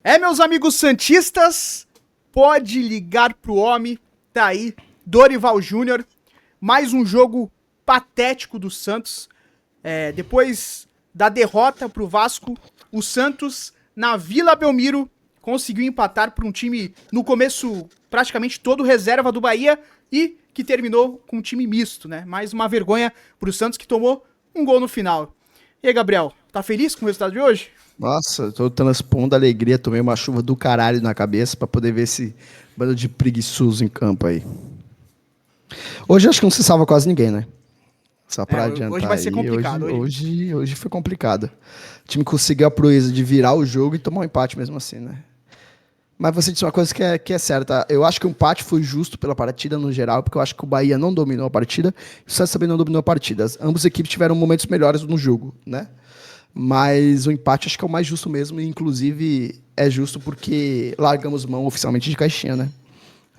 Meus amigos santistas, pode ligar pro homem, tá aí, Dorival Júnior, mais um jogo patético do Santos. Depois da derrota pro Vasco, o Santos, na Vila Belmiro, conseguiu empatar para um time, no começo, praticamente todo reserva do Bahia, e que terminou com um time misto, né? Mais uma vergonha pro Santos, que tomou um gol no final. E aí, Gabriel, tá feliz com o resultado de hoje? Nossa, eu tô transpondo alegria, tomei uma chuva do caralho na cabeça pra poder ver esse bando de preguiçoso em campo aí. Hoje acho que não se salva quase ninguém, né? Só pra Hoje adiantar vai ser aí, complicado. hoje foi complicado. O time conseguiu a proeza de virar o jogo e tomar um empate mesmo assim, né? Mas você disse uma coisa que é certa. Eu acho que o empate foi justo pela partida no geral, porque eu acho que o Bahia não dominou a partida e o Santos também não dominou a partida. Ambas as equipes tiveram momentos melhores no jogo, né? Mas o empate acho que é o mais justo mesmo, e inclusive é justo porque largamos mão oficialmente de caixinha, né?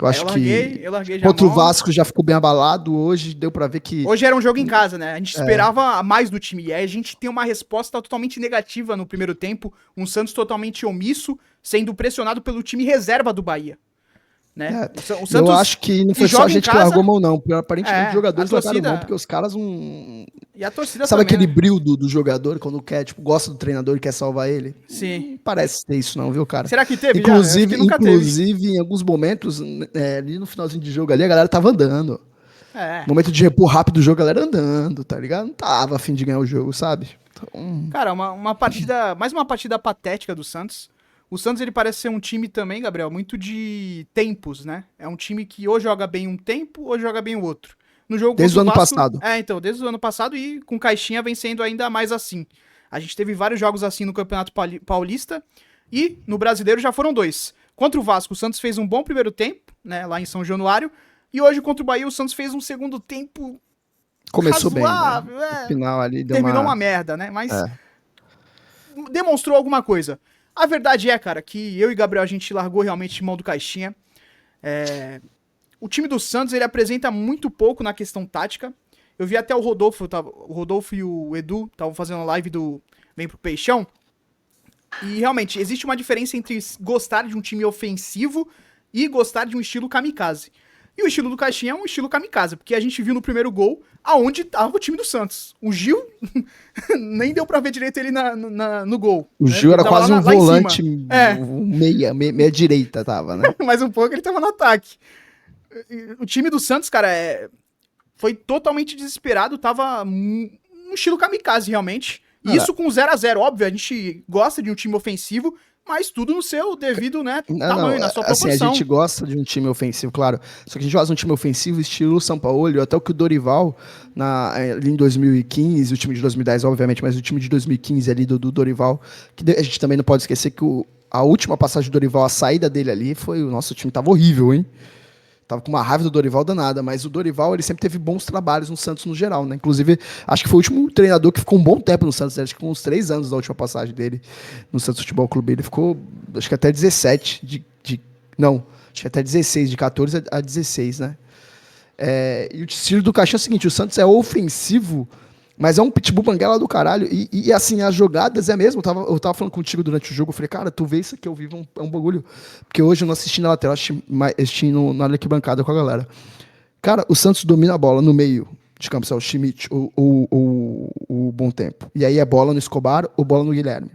Eu acho que Eu larguei já a contra o mão. Vasco já ficou bem abalado, hoje deu pra ver que Hoje era um jogo em casa, né? A gente esperava mais do time. E aí a gente tem uma resposta totalmente negativa no primeiro tempo. Um Santos totalmente omisso, sendo pressionado pelo time reserva do Bahia, né? é, O eu Santos, acho que não que foi só a joga em gente que casa, largou mão, não. Porque aparentemente os a jogadores largaram mão, torcida... porque os caras não. E a torcida Sabe também, aquele né? brilho do jogador quando quer, tipo, gosta do treinador e quer salvar ele? Sim. Não parece ter isso, não, viu, cara? Será que teve já? Eu acho que Inclusive, nunca teve. inclusive, em alguns momentos, ali no finalzinho de jogo ali, a galera tava andando. É. Momento de repor rápido do jogo, a galera andando, tá ligado? Não tava a fim de ganhar o jogo, sabe? Então, Cara, uma partida... Mais uma partida patética do Santos. O Santos, ele parece ser um time também, Gabriel, muito de tempos, né? É um time que ou joga bem um tempo, ou joga bem o outro. No jogo desde contra o o ano Vasco... passado. Então, desde o ano passado e com Caixinha vem sendo ainda mais assim. A gente teve vários jogos assim no Campeonato Paulista e no Brasileiro já foram dois. Contra o Vasco, o Santos fez um bom primeiro tempo, né, lá em São Januário. E hoje, contra o Bahia, o Santos fez um segundo tempo Começou bem, né? razoável, No final ali deu terminou uma uma. merda, né? Mas É. demonstrou alguma coisa. A verdade é, cara, que eu e Gabriel a gente largou realmente mão do Caixinha. O time do Santos ele apresenta muito pouco na questão tática. Eu vi até o Rodolfo e o Edu estavam fazendo a live do Vem pro Peixão. E realmente existe uma diferença entre gostar de um time ofensivo e gostar de um estilo kamikaze. E o estilo do Caixinha é um estilo kamikaze, porque a gente viu no primeiro gol aonde tava o time do Santos. O Gil nem deu pra ver direito ele no gol. O Né? Gil Ele era tava quase um lá em cima. volante É, meia direita, tava, né? mais um pouco ele tava no ataque. O time do Santos, cara, foi totalmente desesperado, tava um estilo kamikaze, realmente. E Cara, isso com 0-0, óbvio, a gente gosta de um time ofensivo, mas tudo no seu devido, né, não, tamanho, não, na sua assim, a gente proporção. gosta de um time ofensivo, claro. Só que a gente gosta de um time ofensivo estilo São Paulo, até o que o Dorival, ali em 2015, o time de 2010, obviamente, mas o time de 2015 ali do Dorival, que a gente também não pode esquecer que a última passagem do Dorival, a saída dele ali, foi o nosso time tava horrível, hein? Tava com uma raiva do Dorival danada, mas o Dorival ele sempre teve bons trabalhos no Santos no geral, né? Inclusive, acho que foi o último treinador que ficou um bom tempo no Santos, acho que com uns 3 anos da última passagem dele no Santos Futebol Clube. Ele ficou, acho que até 17, não, acho que até 16, de 14 a 16, né? E o estilo do Caixinha é o seguinte: o Santos é ofensivo, mas é um pitbull banguela do caralho. E assim, as jogadas é mesmo. Eu tava falando contigo durante o jogo. Eu falei, cara, tu vê isso aqui ao vivo, é um bagulho. Porque hoje eu não assisti na lateral, assisti na arquibancada com a galera. Cara, o Santos domina a bola no meio de campo, é o Schmidt, o Bom Tempo. E aí é bola no Escobar ou bola no Guilherme.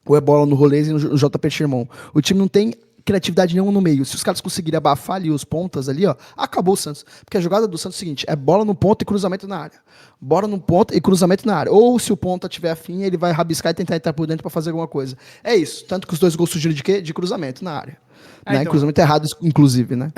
Ou é bola no Rolês e no JP Sherman. O time não tem criatividade nenhuma no meio. Se os caras conseguirem abafar ali os pontas ali, ó, acabou o Santos. Porque a jogada do Santos é o seguinte: é bola no ponto e cruzamento na área. Bola no ponto e cruzamento na área. Ou se o ponta tiver afim, ele vai rabiscar e tentar entrar por dentro para fazer alguma coisa. É isso. Tanto que os dois gols surgiram de quê? De cruzamento na área. Né? Então, Cruzamento errado, inclusive, né?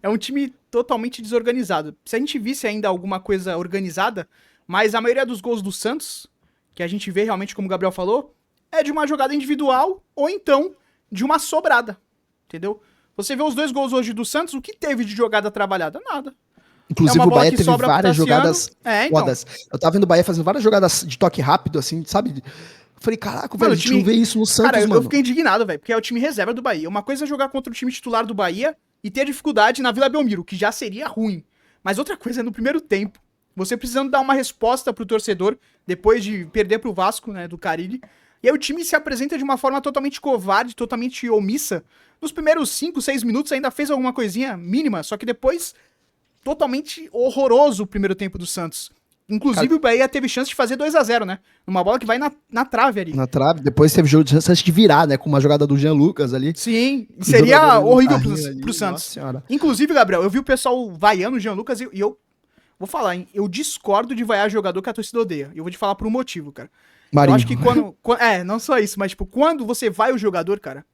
é um time totalmente desorganizado. Se a gente visse ainda alguma coisa organizada, mas a maioria dos gols do Santos, que a gente vê realmente, como o Gabriel falou, é de uma jogada individual ou então de uma sobrada, entendeu? Você vê os dois gols hoje do Santos, o que teve de jogada trabalhada? Nada. É Inclusive, uma o bola Bahia que teve sobra pro várias Tassiano. jogadas Então. fodas. Eu tava vendo o Bahia fazendo várias jogadas de toque rápido, assim, sabe? Falei, caraca, velho, Mano, a gente não vê isso no Santos, cara, eu mano. fiquei indignado, velho, porque é o time reserva do Bahia. Uma coisa é jogar contra o time titular do Bahia e ter dificuldade na Vila Belmiro, que já seria ruim. Mas outra coisa é no primeiro tempo. Você precisando dar uma resposta pro torcedor, depois de perder pro Vasco, né, do Carille. E aí o time se apresenta de uma forma totalmente covarde, totalmente omissa. Nos primeiros 5, 6 minutos ainda fez alguma coisinha mínima, só que depois totalmente horroroso o primeiro tempo do Santos. Inclusive o Bahia teve chance de fazer 2-0, né? Numa bola que vai na trave ali. Na trave, depois teve jogo de chance de virar, né? Com uma jogada do Jean Lucas ali. Sim, seria horrível pro Santos. Nossa senhora. Inclusive, Gabriel, eu vi o pessoal vaiando o Jean Lucas e eu vou falar, hein? Eu discordo de vaiar jogador que a torcida odeia. E eu vou te falar por um motivo, cara. Marinho. Eu acho que não só isso, mas tipo, quando você vai o jogador, cara,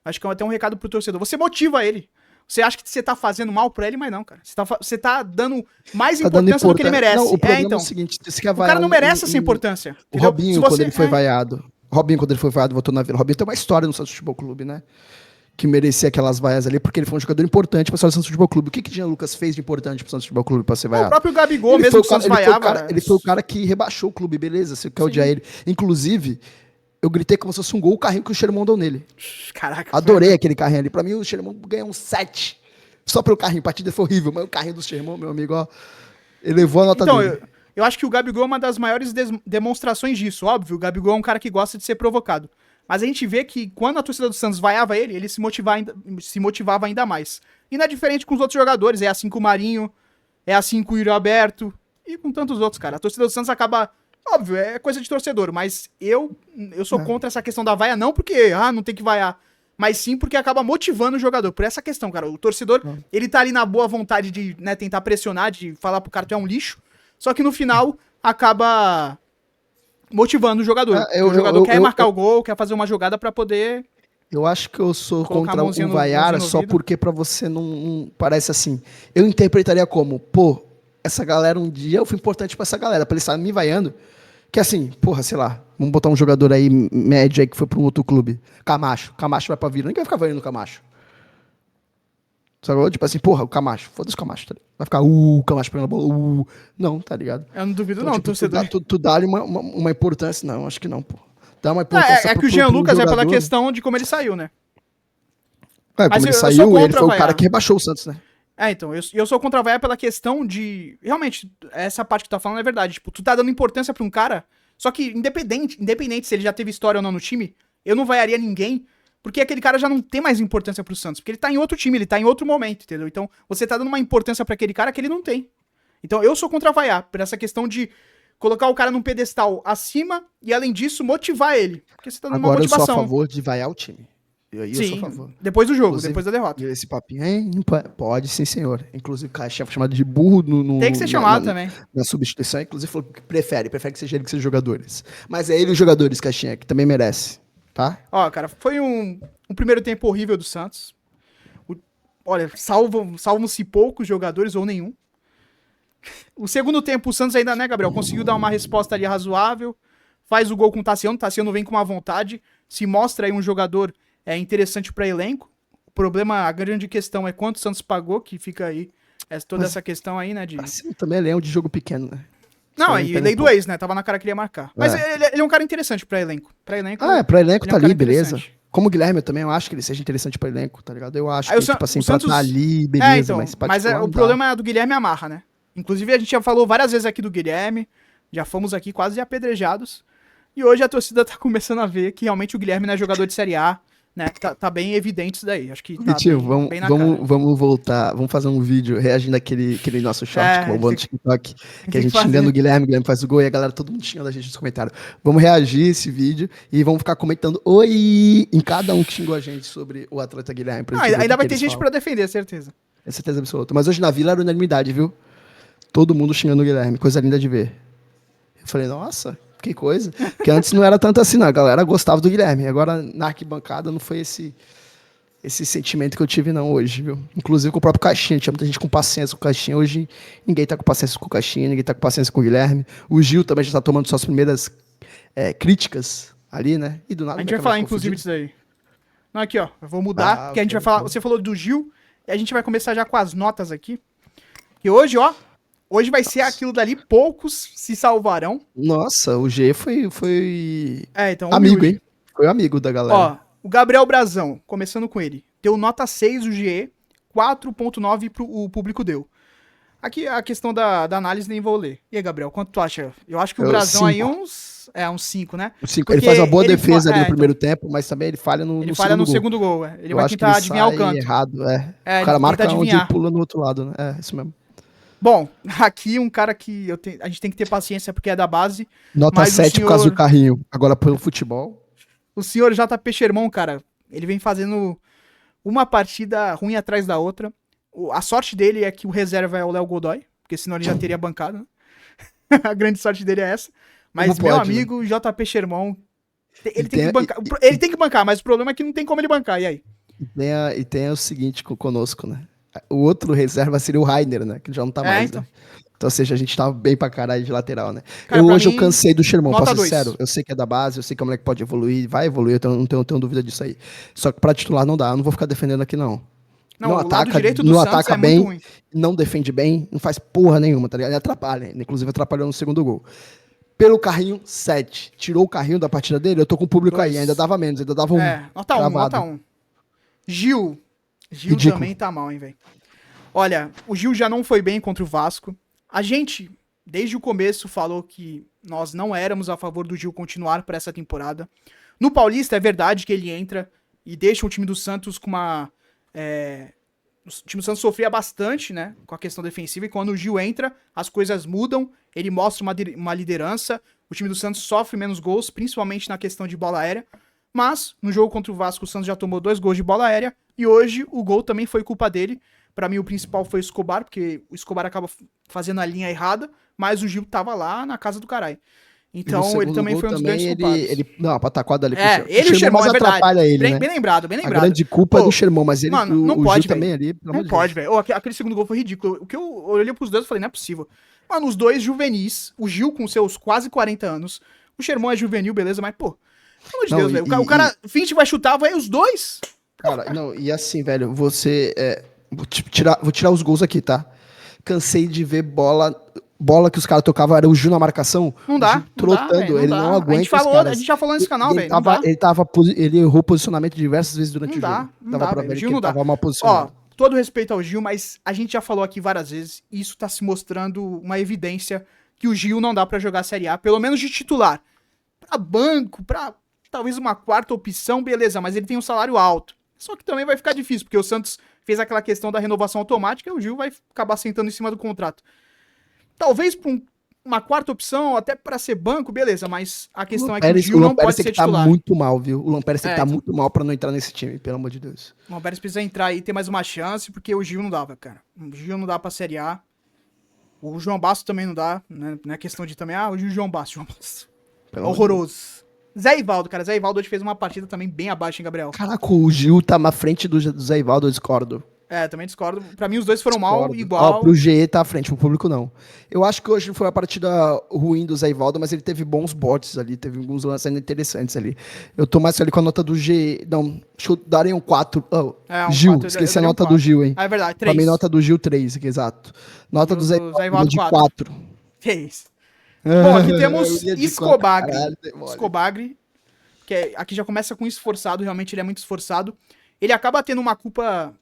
acho que é até um recado pro torcedor. Você motiva ele. Você acha que você tá fazendo mal pra ele, mas não, cara. Você tá dando mais importância do que ele merece. Não, o problema então. É o seguinte, O cara não merece essa importância. O Robinho, quando ele foi vaiado. Robinho, quando ele foi vaiado, votou na Vila. Robinho tem uma história no Santos Futebol Clube, né? Que merecia aquelas vaias ali, porque ele foi um jogador importante pra história do Santos Futebol Clube. O que Jean Lucas fez de importante pro Santos Futebol Clube pra ser vaiado? O próprio Gabigol, mesmo que o Santos vaiava. Ele foi o cara que rebaixou o clube, beleza, você quer odiar ele. Inclusive, eu gritei como se fosse um gol o carrinho que o Xeremon deu nele. Caraca. Adorei aquele carrinho ali. Pra mim, o Xeremon ganhou um 7. Só pelo carrinho. A partida foi horrível, mas o carrinho do Xeremon, meu amigo, ó, elevou a nota dele. Então, eu acho que o Gabigol é uma das maiores demonstrações disso. Óbvio, o Gabigol é um cara que gosta de ser provocado. Mas a gente vê que quando a torcida do Santos vaiava ele se motivava ainda mais. E não é diferente com os outros jogadores. É assim com o Marinho, é assim com o Yuri Alberto e com tantos outros, cara. A torcida do Santos acaba... Óbvio, é coisa de torcedor, mas eu sou contra essa questão da vaia, não porque, não tem que vaiar, mas sim porque acaba motivando o jogador. Por essa questão, cara. O torcedor, ele tá ali na boa vontade de, né, tentar pressionar, de falar pro cara, tu é um lixo, só que no final acaba motivando o jogador. O jogador quer marcar o gol, quer fazer uma jogada pra poder... Eu acho que eu sou contra o vaiar só porque pra você não parece assim. Eu interpretaria como, pô, essa galera um dia eu fui importante pra essa galera, pra eles estarem me vaiando. Que assim, porra, sei lá, vamos botar um jogador aí médio aí que foi pra um outro clube. Camacho vai pra Vila, ninguém vai ficar vaiando o Camacho. Sabe? Tipo assim, porra, o Camacho, foda-se o Camacho, tá ligado? Vai ficar, o Camacho pegando a bola, não, tá ligado? Eu não duvido então, não, tipo, torcedor. Tu dá-lhe uma importância, não, acho que não, pô. Dá uma importância é que o Jean Lucas é pela questão de como ele saiu, né? Como ele saiu, ele foi o cara que rebaixou o Santos, né? Então, eu sou contra a vaia pela questão de... Realmente, essa parte que tu tá falando é verdade. Tipo, tu tá dando importância pra um cara, só que independente se ele já teve história ou não no time, eu não vaiaria ninguém, porque aquele cara já não tem mais importância pro Santos, porque ele tá em outro time, ele tá em outro momento, entendeu? Então, você tá dando uma importância pra aquele cara que ele não tem. Então, eu sou contra a vaiar, por essa questão de colocar o cara num pedestal acima e, além disso, motivar ele. Porque você tá dando uma motivação. Agora eu sou a favor de vaiar o time. Eu sou a favor. Depois do jogo, Inclusive, depois da derrota. Esse papinho aí, pode sim, senhor. Inclusive, o cara foi chamado de burro tem que ser chamado também. Na substituição, inclusive falou que prefere que seja ele que seja jogadores. Mas é ele e os jogadores, Caixinha, que também merece, tá? Ó, cara, foi um primeiro tempo horrível do Santos. Olha, salvam-se poucos jogadores ou nenhum. O segundo tempo, o Santos ainda, né, Gabriel, conseguiu dar uma resposta ali razoável. Faz o gol com o Tassiano vem com uma vontade. Se mostra aí um jogador interessante para elenco. O problema, a grande questão é quanto o Santos pagou, que fica aí toda essa questão aí, né? Assim também é leão de jogo pequeno, né? Não, e lei do ex, né? Tava na cara que ele ia marcar. Mas ele é um cara interessante pra elenco. Pra elenco tá ali, beleza. Como o Guilherme, eu também acho que ele seja interessante pra elenco, tá ligado? Eu acho que, tipo assim, pra estar ali, beleza, mas o problema do Guilherme é a marra, né? Inclusive, a gente já falou várias vezes aqui do Guilherme, já fomos aqui quase apedrejados, e hoje a torcida tá começando a ver que realmente o Guilherme não é jogador de Série A, né? Tá bem evidente isso daí. Acho que tá bem na cara. Vamos voltar, vamos fazer um vídeo reagindo àquele nosso short que bombou no TikTok, que a gente xingando o Guilherme faz o gol e a galera, todo mundo xingando a gente nos comentários. Vamos reagir esse vídeo e vamos ficar comentando oi em cada um que xingou a gente sobre o atleta Guilherme. Ainda vai ter gente pra defender, certeza. É certeza absoluta. Mas hoje na Vila era unanimidade, viu? Todo mundo xingando o Guilherme, coisa linda de ver. Eu falei, nossa, que coisa. Porque antes não era tanto assim, não. A galera gostava do Guilherme. Agora, na arquibancada, não foi esse sentimento que eu tive, não, hoje, viu? Inclusive com o próprio Caixinha. Tinha muita gente com paciência com o Caixinha. Hoje, ninguém tá com paciência com o Caixinha, ninguém tá com paciência com o Guilherme. O Gil também já tá tomando suas primeiras críticas ali, né? E do nada... A gente vai falar, inclusive, disso aí. Não, aqui, ó. Eu vou mudar, porque a gente vai falar... Você falou do Gil, e a gente vai começar já com as notas aqui. E hoje, ó... Hoje vai ser aquilo dali, poucos se salvarão. Nossa, o G foi então, amigo, hein? Foi amigo da galera. Ó, o Gabriel Brazão, começando com ele, deu nota 6 o GE, 4.9 o público deu. Aqui a questão da análise nem vou ler. E aí, Gabriel, quanto tu acha? Eu acho que o Eu, Brasão aí cinco. uns 5, né? O cinco. Ele Porque faz uma boa ele defesa ali no então, primeiro tempo, mas também ele falha ele no falha no segundo gol. segundo gol. Ele Eu vai acho que ele tentar adivinhar o sai canto. errado, é. É, O ele cara tenta marca onde ele adivinhar. pula no outro lado, né? É, isso mesmo. Bom, aqui um cara que a gente tem que ter paciência porque é da base, Nota mas 7 por causa do carrinho. Agora pelo futebol. o senhor JP Sherman, cara, ele vem fazendo uma partida ruim atrás da outra. A sorte dele é que o reserva é o Léo Godoy, porque senão ele já teria bancado, né? A grande sorte dele é essa. Mas, Como meu pode, né? amigo, JP Sherman, E ele tem tem, que bancar. Ele tem que bancar, mas o problema é que não tem como ele bancar. E aí? e tem o seguinte conosco, né? O outro reserva seria o Rainer, né? Que já não tá mais, Então. né? Então, ou seja, a gente tava bem pra caralho de lateral, né? Cara, pra Hoje eu mim, cansei do Sherman, nota posso ser 2. sincero. Eu sei que é da base, eu sei que o moleque pode evoluir, vai evoluir, eu não tenho dúvida disso aí. Só que pra titular não dá, eu não vou ficar defendendo aqui, não. Não, Não o lado ataca, direito do não Santos ataca é muito bem, ruim. não defende bem, não faz porra nenhuma, tá ligado? Ele atrapalha, inclusive atrapalhou no segundo gol. Pelo carrinho, 7. Tirou o carrinho da partida dele, eu tô com o público aí, 2. ainda dava menos, ainda dava Nota 1, cravado. nota 1. Gil. Gil Ridículo. também tá mal, hein, velho. Olha, o Gil já não foi bem contra o Vasco. A gente, desde o começo, falou que nós não éramos a favor do Gil continuar para essa temporada. No Paulista, é verdade que ele entra e deixa o time do Santos com uma... O time do Santos sofria bastante, né, com a questão defensiva, e quando o Gil entra, as coisas mudam, ele mostra uma liderança, o time do Santos sofre menos gols, principalmente na questão de bola aérea, mas no jogo contra o Vasco, o Santos já tomou 2 gols de bola aérea, e hoje o gol também foi culpa dele. Pra mim o principal foi o Escobar, porque o Escobar acaba fazendo a linha errada, mas o Gil tava lá na casa do caralho. Então ele também foi um dos grandes culpados. Ele não, a pataquada ali Ele e o Sherman, mais é verdade. atrapalha ele, Bem, né? bem lembrado, bem A lembrado. grande culpa é do Sherman, mas ele, Mano, não o pode, Gil também ali, pelo não amor de pode, Deus. velho. Aquele segundo gol foi ridículo. O que eu olhei pros dois e falei, não é possível. Mano, os dois juvenis, o Gil com seus quase 40 anos, o Sherman é juvenil, beleza, mas, pô, pelo amor de Não, Deus, velho. O cara 20 vai chutar, vai os dois. Cara, não, e assim, velho, você. Vou tirar os gols aqui, tá? Cansei de ver bola que os caras tocavam, era o Gil na marcação. Não o dá, Gil trotando, véio, ele não aguenta. a gente já falou nesse canal, velho. Ele errou posicionamento diversas vezes durante Não o dá, jogo. não Dava dá, pra velho. ver Gil que não ele dá. tava mal Ó, posicionado. todo respeito ao Gil, mas a gente já falou aqui várias vezes, e isso tá se mostrando uma evidência que o Gil não dá pra jogar a Série A, pelo menos de titular. Pra banco, pra talvez uma quarta opção, beleza, mas ele tem um salário alto. Só que também vai ficar difícil, porque o Santos fez aquela questão da renovação automática e o Gil vai acabar sentando em cima do contrato. Talvez pra uma quarta opção, até pra ser banco, beleza, mas a questão é que o Gil não pode ser titular. Tá muito mal, viu? O Lampérez tem que tá então. muito mal pra não entrar nesse time, pelo amor de Deus. O Lampérez precisa entrar aí e ter mais uma chance, porque o Gil não dava, cara. O Gil não dá pra Série A. O João Basso também não dá, né? Não é questão de também, o João Basso. Horroroso. Zé Ivaldo, cara. Zé Ivaldo hoje fez uma partida também bem abaixo, hein, Gabriel? Caraca, o Gil tá na frente do Zé Ivaldo, eu discordo. Também discordo. Pra mim, os dois foram mal, igual. Ó, pro GE tá à frente, pro público não. Eu acho que hoje foi uma partida ruim do Zé Ivaldo, mas ele teve bons botes ali, teve alguns lances ainda interessantes ali. Eu tô mais ali com a nota do GE. Não, deixa eu dar um 4. Gil, 4, esqueci a nota do Gil, hein? É verdade, 3. Pra mim, nota do Gil, 3, exato. Nota do Zé Ivaldo de 4. Que isso? Bom, aqui temos Eu ia de Escobagre. caralho, demora. Escobagre, que aqui já começa com esforçado, realmente ele é muito esforçado. Ele acaba tendo uma culpa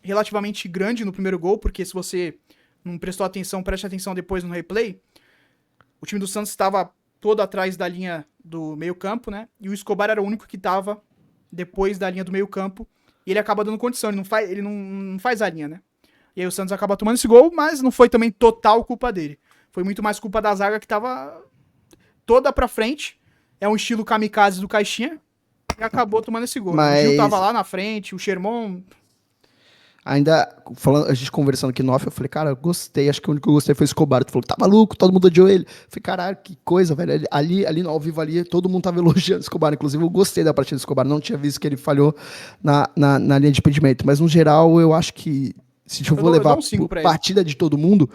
relativamente grande no primeiro gol, porque se você não prestou atenção, preste atenção depois no replay, o time do Santos estava todo atrás da linha do meio campo, né? E o Escobar era o único que estava depois da linha do meio campo, e ele acaba dando condição, ele não faz a linha, né? E aí o Santos acaba tomando esse gol, mas não foi também total culpa dele. Foi muito mais culpa da zaga que tava toda pra frente. É um estilo kamikaze do Caixinha, e acabou tomando esse gol. Mas... O Gil tava lá na frente, o Sherman... Ainda, falando, a gente conversando aqui no off, eu falei, cara, eu gostei, acho que o único que eu gostei foi o Escobar. Tu falou, tá maluco, todo mundo odiou ele. Eu falei, caralho, que coisa, velho. Ali no ao vivo ali, todo mundo tava elogiando o Escobar. Inclusive, eu gostei da partida do Escobar. Não tinha visto que ele falhou na linha de impedimento. Mas, no geral, eu acho que, se eu vou levar a partida de todo mundo,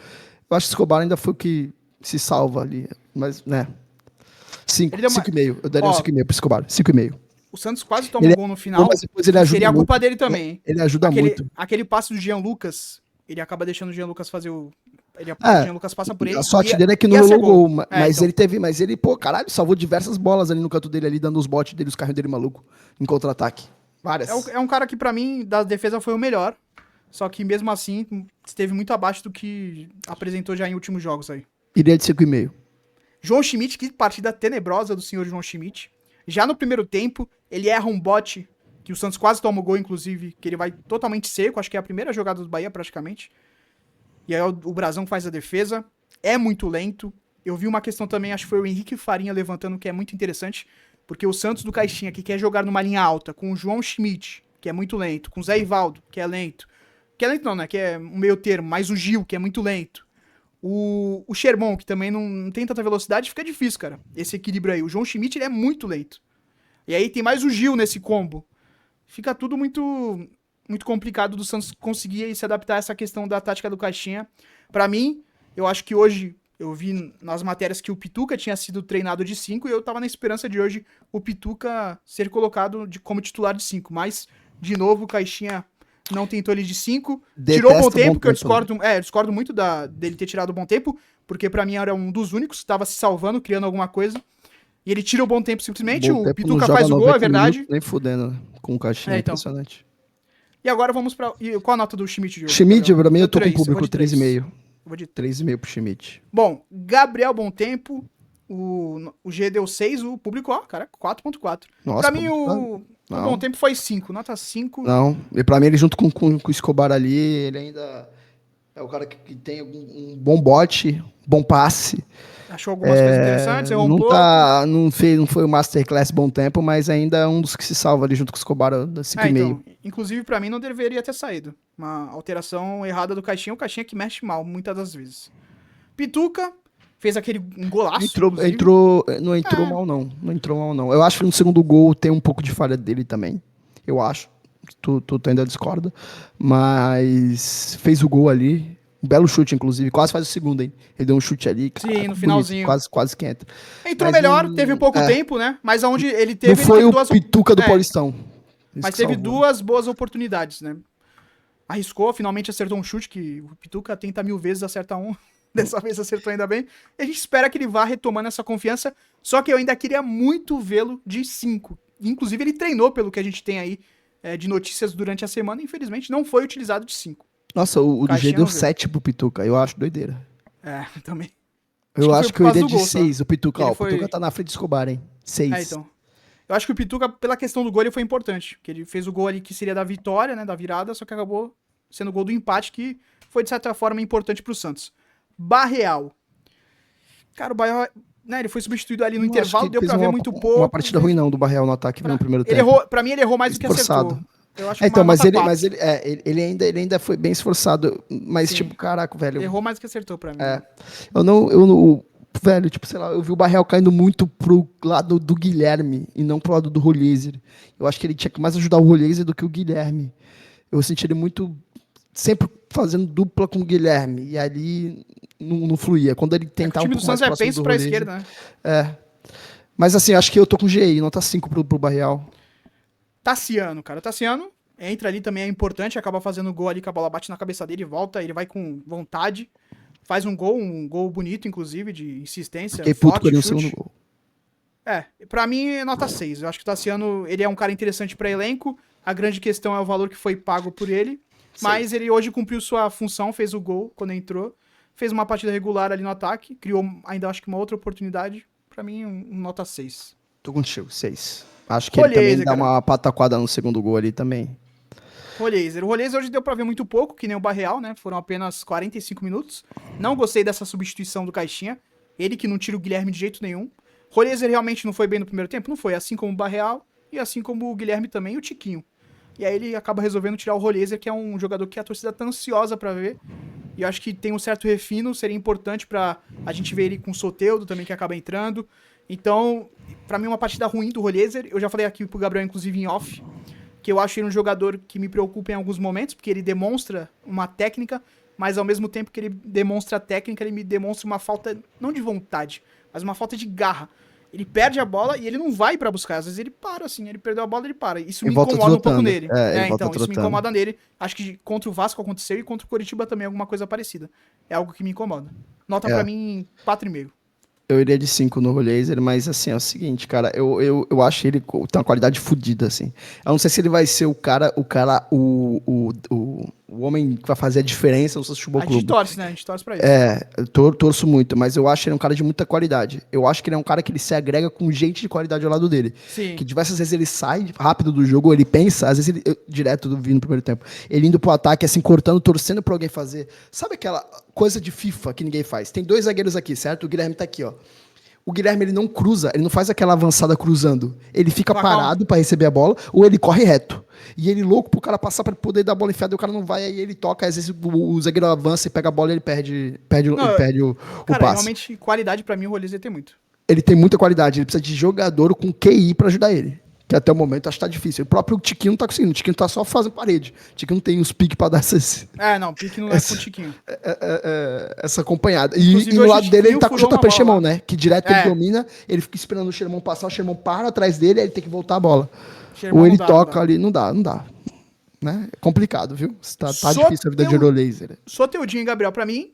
eu acho que o Escobar ainda foi o que se salva ali. Mas, né, 5,5. Eu daria um 5,5 pro Escobar. 5,5. O Santos quase tomou um gol no final. Mas depois ele ajuda seria a culpa muito, dele também, hein? Ele ajuda muito. Aquele passe do Jean Lucas, ele acaba deixando o Jean Lucas fazer o... O Jean Lucas passa por ele. A sorte dele é que não rolou gol. Mas então. ele, pô, caralho, salvou diversas bolas ali no canto dele, ali, dando os botes dele, os carrinhos dele maluco, em contra-ataque. Várias. É um cara que, pra mim, da defesa foi o melhor. Só que mesmo assim, esteve muito abaixo do que apresentou já em últimos jogos aí. Iria de 5,5. João Schmidt, que partida tenebrosa do senhor João Schmidt. Já no primeiro tempo, ele erra um bote, que o Santos quase toma o gol, inclusive, que ele vai totalmente seco, acho que é a primeira jogada do Bahia, praticamente. E aí o Brazão faz a defesa. É muito lento. Eu vi uma questão também, acho que foi o Henrique Farinha levantando, que é muito interessante, porque o Santos do Caixinha, que quer jogar numa linha alta, com o João Schmidt, que é muito lento, com o Zé Ivaldo, que é lento. Que é lento não, né? Que é um meio termo, mais o Gil, que é muito lento. O Sherman, que também não tem tanta velocidade, fica difícil, cara. Esse equilíbrio aí. O João Schmidt, ele é muito lento. E aí tem mais o Gil nesse combo. Fica tudo muito complicado do Santos conseguir se adaptar a essa questão da tática do Caixinha. Pra mim, eu acho que hoje, eu vi nas matérias que o Pituca tinha sido treinado de 5 e eu tava na esperança de hoje o Pituca ser colocado como titular de 5. Mas, de novo, o Caixinha não tentou ele de 5. Tirou o bom tempo, que eu discordo muito dele ter tirado o bom tempo, porque pra mim era um dos únicos que tava se salvando, criando alguma coisa. E ele tira o bom tempo simplesmente, Bom o tempo Pituca não faz joga o gol, é 90 verdade. minutos, nem fudendo, né? Com o Caixinha, Então. impressionante. E agora vamos pra... Qual a nota do Schmidt de hoje? Schmidt, pra mim, eu tô com o 3, público vou de 3. 3,5. Eu vou de 3,5 pro Schmidt. Bom, Gabriel Bom Tempo, o G deu 6, o público, ó, cara, 4.4. Nossa, Pra mim, o não. Bom Tempo foi 5, nota 5. Não, e pra mim, ele junto com o Escobar ali, ele ainda é o cara que tem um bom bote, bom passe. Achou algumas coisas interessantes, errou um pouco. Não foi o Masterclass Bom Tempo, mas ainda é um dos que se salva ali junto com o Escobar da 5,5. Então, inclusive, pra mim, não deveria ter saído. Uma alteração errada do Caixinha, o Caixinha que mexe mal, muitas das vezes. Pituca fez aquele golaço. Não entrou mal, não. Não entrou mal, não. Eu acho que no segundo gol tem um pouco de falha dele também. Eu acho. Tu ainda discorda. Mas fez o gol ali. Um belo chute, inclusive. Quase faz o segundo, hein? Ele deu um chute ali. Sim, no finalzinho. Quase que entra. Entrou melhor, teve pouco tempo, né? Mas aonde ele teve... Não foi o Pituca do Paulistão. Mas teve duas boas oportunidades, né? Arriscou, finalmente acertou um chute, que o Pituca tenta 1000 vezes, acerta um. Dessa vez acertou ainda bem. E a gente espera que ele vá retomando essa confiança. Só que eu ainda queria muito vê-lo de 5. Inclusive, ele treinou, pelo que a gente tem aí de notícias durante a semana. Infelizmente, não foi utilizado de 5. Nossa, o do G deu 7 pro Pituca. Eu acho doideira. Também. Eu acho que eu iria de 6, o Pituca. Ó, o Pituca tá na frente do Escobar, hein? 6. Então. Eu acho que o Pituca, pela questão do gol, ele foi importante. Que ele fez o gol ali que seria da vitória, né? Da virada, só que acabou sendo o gol do empate, que foi, de certa forma, importante pro Santos. Barreal. Cara, o Barreal, né, ele foi substituído ali no intervalo, deu pra ver muito pouco. Uma partida ruim não do Barreal no ataque no primeiro tempo. Pra mim ele errou mais do que acertou. Eu acho então, mas ele ainda foi bem esforçado, mas sim, tipo, caraca, velho. Errou mais do que acertou pra mim. Velho, tipo, sei lá, eu vi o Barreal caindo muito pro lado do Guilherme e não pro lado do Rolhezer. Eu acho que ele tinha que mais ajudar o Rolhezer do que o Guilherme. Eu senti ele muito sempre fazendo dupla com o Guilherme, e ali não fluía. Quando ele tentava o time do Santos é penso pra esquerda, né? Mas assim, acho que eu tô com GI, nota 5 pro Barreal. Tassiano, cara. Tassiano entra ali também, é importante, acaba fazendo gol ali, que a bola bate na cabeça dele, volta, ele vai com vontade, faz um gol bonito, inclusive, de insistência. Fiquei puto com ele no segundo gol. Pra mim é nota 6. Eu acho que o Tassiano, ele é um cara interessante pra elenco, a grande questão é o valor que foi pago por ele. Sim. Mas ele hoje cumpriu sua função, fez o gol quando entrou, fez uma partida regular ali no ataque, criou ainda acho que uma outra oportunidade. Pra mim, nota 6. Tô contigo, 6. Acho que ele também dá uma pataquada no segundo gol ali também. Rolhezer. O Rolhezer hoje deu pra ver muito pouco, que nem o Barreal, né? Foram apenas 45 minutos. Não gostei dessa substituição do Caixinha. Ele que não tira o Guilherme de jeito nenhum. Rolhezer realmente não foi bem no primeiro tempo? Não foi. Assim como o Barreal e assim como o Guilherme também e o Tiquinho. E aí ele acaba resolvendo tirar o Rolhezer, que é um jogador que a torcida tá ansiosa pra ver. E eu acho que tem um certo refino, seria importante pra a gente ver ele com o Soteldo também, que acaba entrando. Então, pra mim, uma partida ruim do Rolhezer. Eu já falei aqui pro Gabriel, inclusive, em off, que eu acho ele um jogador que me preocupa em alguns momentos, porque ele demonstra uma técnica, mas ao mesmo tempo que ele demonstra a técnica, ele me demonstra uma falta, não de vontade, mas uma falta de garra. Ele perde a bola e ele não vai pra buscar. Às vezes ele para, assim, ele perdeu a bola, ele para. Isso me incomoda um pouco nele. Então, isso me incomoda nele. Acho que contra o Vasco aconteceu e contra o Coritiba também alguma coisa parecida. É algo que me incomoda. Nota pra mim, 4,5. Eu iria de 5 no Rolhezer, mas assim, é o seguinte, cara, eu acho ele tem uma qualidade fodida, assim. Eu não sei se ele vai ser o o homem que vai fazer a diferença no Santos Futebol A Clube. gente torce, né? A gente torce pra isso. Eu torço muito, mas eu acho ele um cara de muita qualidade. Eu acho que ele é um cara que ele se agrega com gente de qualidade ao lado dele. Sim. Que diversas vezes ele sai rápido do jogo, ou ele pensa, às vezes direto do vindo no primeiro tempo, ele indo pro ataque, assim, cortando, torcendo pra alguém fazer. Sabe aquela coisa de FIFA que ninguém faz? Tem 2 zagueiros aqui, certo? O Guilherme tá aqui, ó. O Guilherme, ele não cruza, ele não faz aquela avançada cruzando. Ele fica parado pra receber a bola, ou ele corre reto. E ele louco pro cara passar pra poder dar a bola enfiada, e o cara não vai, aí ele toca, às vezes o zagueiro avança e pega a bola e ele perde o Cara, passe. realmente, qualidade pra mim o Rolezê tem muito. Ele tem muita qualidade, ele precisa de jogador com QI pra ajudar ele. Que até o momento acho que tá difícil. O próprio Tiquinho não tá conseguindo. O Tiquinho tá só fazendo parede. O Tiquinho não tem os piques pra dar Não, pique não é com o Tiquinho. essa acompanhada. Inclusive, E no hoje lado dele ele tá com o furou uma JP bola Xemão, lá. né? Que direto ele domina, ele fica esperando o Xemão passar, o Xemão para atrás dele, aí ele tem que voltar a bola. Xermão Ou ele não dá, toca não dá. ali, não dá. Né? É complicado, viu? Tá Só difícil a vida de eu- Eurolaser. Soteudinho e Gabriel, pra mim,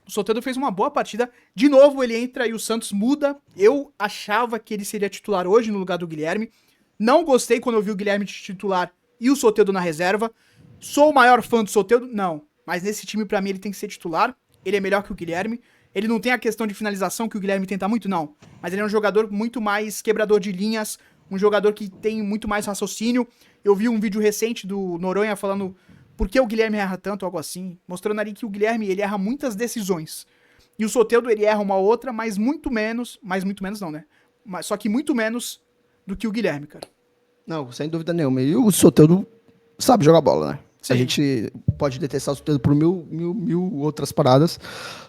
o Soteldo fez uma boa partida. De novo, ele entra e o Santos muda. Eu achava que ele seria titular hoje no lugar do Guilherme. Não gostei quando eu vi o Guilherme de titular e o Soteldo na reserva. Sou o maior fã do Soteldo? Não. Mas nesse time, pra mim, ele tem que ser titular. Ele é melhor que o Guilherme. Ele não tem a questão de finalização que o Guilherme tenta muito, não. Mas ele é um jogador muito mais quebrador de linhas, um jogador que tem muito mais raciocínio. Eu vi um vídeo recente do Noronha falando por que o Guilherme erra tanto, algo assim, mostrando ali que o Guilherme, ele erra muitas decisões. E o Soteldo, ele erra uma outra, mas muito menos não, né? Só que muito menos do que o Guilherme, cara. Não, sem dúvida nenhuma. E o Soteldo sabe jogar bola, né? Sim. A gente pode detestar o Soteldo por mil outras paradas,